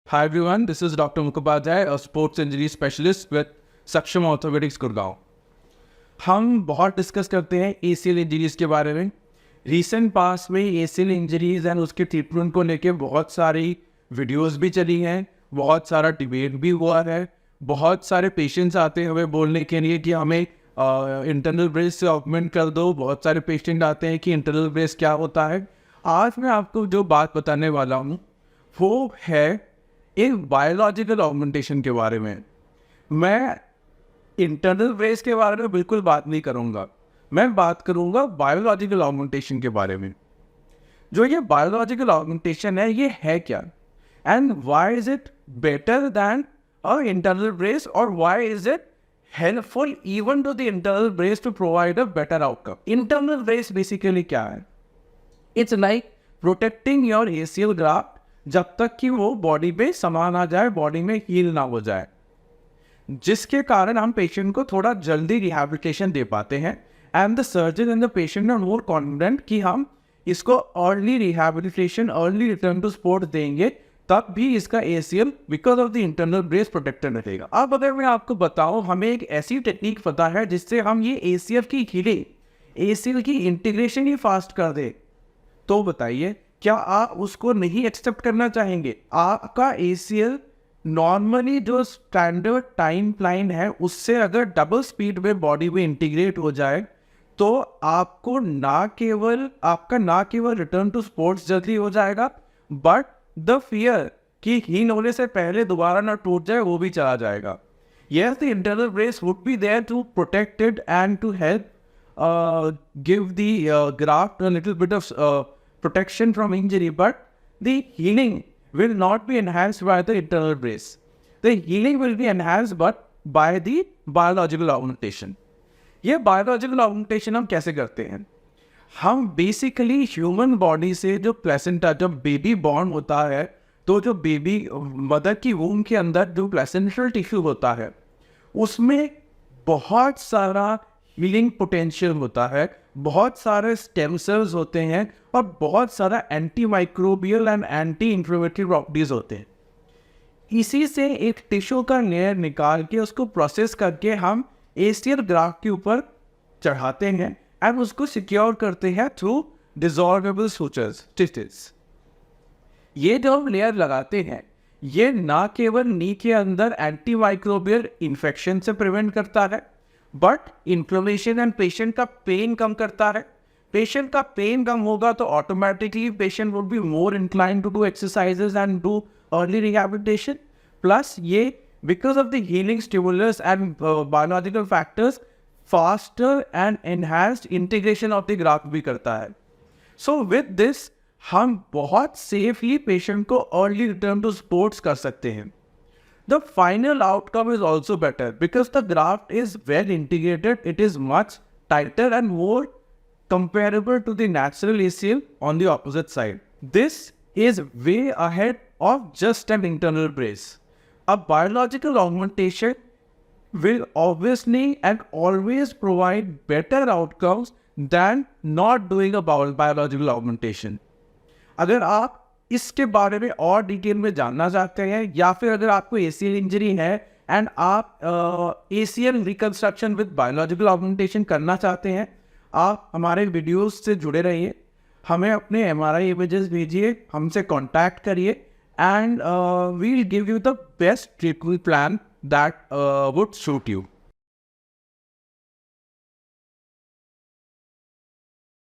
Hi everyone, this is Dr. Mukhopadhyay, a sports injury specialist with Saksham Orthopedics Gurgaon. हम बहुत discuss करते हैं ACL injuries के बारे में। रीसेंट पास में ACL इंजरीज एंड उसके ट्रीटमेंट को लेके बहुत सारी वीडियोस भी चली हैं, बहुत सारा डिबेट भी हुआ है, बहुत सारे पेशेंट्स आते हैं हमें बोलने के लिए कि हमें इंटरनल ब्रेस से ऑगमेंट कर दो। बहुत सारे पेशेंट आते हैं कि इंटरनल ब्रेस क्या होता है। आज मैं आपको जो बात बताने वाला हूँ वो है एक बायोलॉजिकल ऑगमेंटेशन के बारे में। मैं इंटरनल ब्रेस के बारे में बिल्कुल बात नहीं करूँगा, मैं बात करूँगा बायोलॉजिकल ऑगमेंटेशन के बारे में। जो ये बायोलॉजिकल ऑगमेंटेशन है ये है क्या, and why is it better than a internal brace, और why is it helpful even to the internal brace to provide a better outcome. Internal brace basically क्या है? It's like protecting your ACL graft जब तक कि वो body पे समा ना जाए, बॉडी में हील ना हो जाए, जिसके कारण हम पेशेंट को थोड़ा जल्दी रिहैबिलिटेशन दे पाते हैं and the surgeon and the patient are more confident कि हम इसको early rehabilitation, early return to sport देंगे, तब भी इसका ACL because of the internal brace protected रहेगा। अब अगर मैं आपको बताऊं, हमें एक ऐसी टेक्निक पता है जिससे हम ये ACL की हीलिंग, ACL की इंटीग्रेशन ही फास्ट कर दे, तो बताइए क्या आप उसको नहीं एक्सेप्ट करना चाहेंगे? आपका ACL नॉर्मली जो स्टैंडर्ड टाइम लाइन है उससे अगर डबल स्पीड में बॉडी में इंटीग्रेट हो जाए तो आपको ना केवल रिटर्न टू स्पोर्ट्स जल्दी हो जाएगा, बट द फियर कि हील होने से पहले दोबारा ना टूट जाए वो भी चला जाएगा। Yes, the internal brace would be there to protect it and to help give the graft a little bit of protection from injury, but the healing will not be enhanced by the internal brace. The healing will be enhanced but by the biological augmentation. ये biological augmentation हम कैसे करते हैं? हम basically human body से जो placenta, जब baby born होता है तो जो बेबी मदर की वूम के अंदर जो प्लेसेंटल टिश्यू होता है उसमें बहुत सारा हीलिंग पोटेंशियल होता है, बहुत सारे स्टेम सेल्स होते हैं और बहुत सारा anti microbial and anti inflammatory properties होते हैं। इसी से एक टिश्यू का लेयर निकाल के उसको प्रोसेस करके हम ACL ग्राफ्ट के ऊपर चढ़ाते हैं एंड उसको सिक्योर करते हैं थ्रू डिसॉल्वेबल सूचर्स, स्टिचेस। ये जो हम लेयर लगाते हैं ये ना केवल नी के अंदर एंटी माइक्रोबियल इन्फेक्शन से प्रिवेंट करता है, बट इन्फ्लेमेशन एंड पेशेंट का पेन कम करता है। पेशेंट का पेन कम होगा तो automatically patient would be more incline to do exercises and do early rehabilitation. Plus ये because of the healing stimulus and biological factors faster and enhanced integration of the graft भी करता है। So with this हम बहुत safely patient को early return to sports कर सकते हैं। The final outcome is also better because the graft is well integrated, it is much tighter and more comparable to the natural ACL on the opposite side. This is way ahead of just an internal brace. A biological augmentation will obviously and always provide better outcomes than not doing a biological augmentation. अगर आप इसके बारे में और detail में जानना चाहते हैं या फिर अगर आपको ACL इंजरी है एंड आप ACL reconstruction with biological augmentation करना चाहते हैं, आप हमारे वीडियोस से जुड़े रहिए, हमें अपने MRI इमेजेस भेजिए, हमसे कांटेक्ट करिए and we will give you the best treatment plan that would suit you.